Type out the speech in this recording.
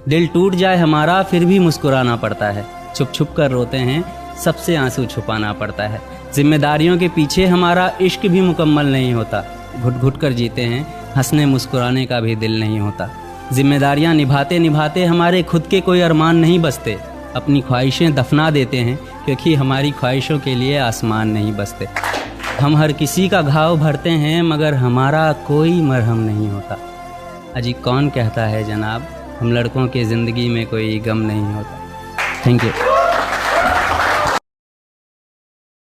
दिल टूट जाए हमारा फिर भी मुस्कुराना पड़ता है, छुप छुप कर रोते हैं सबसे आंसू छुपाना पड़ता है। जिम्मेदारियों के पीछे हमारा इश्क भी मुकम्मल नहीं होता, घुट घुट कर जीते हैं हंसने मुस्कुराने का भी दिल नहीं होता। जिम्मेदारियां निभाते निभाते हमारे खुद के कोई अरमान नहीं बसते, अपनी ख्वाहिशें दफना देते हैं क्योंकि हमारी ख्वाहिशों के लिए आसमान नहीं बसते। हम हर किसी का घाव भरते हैं मगर हमारा कोई मरहम नहीं होता। अजी कौन कहता है जनाब हम लड़कों की ज़िंदगी में कोई गम नहीं होता। Thank you.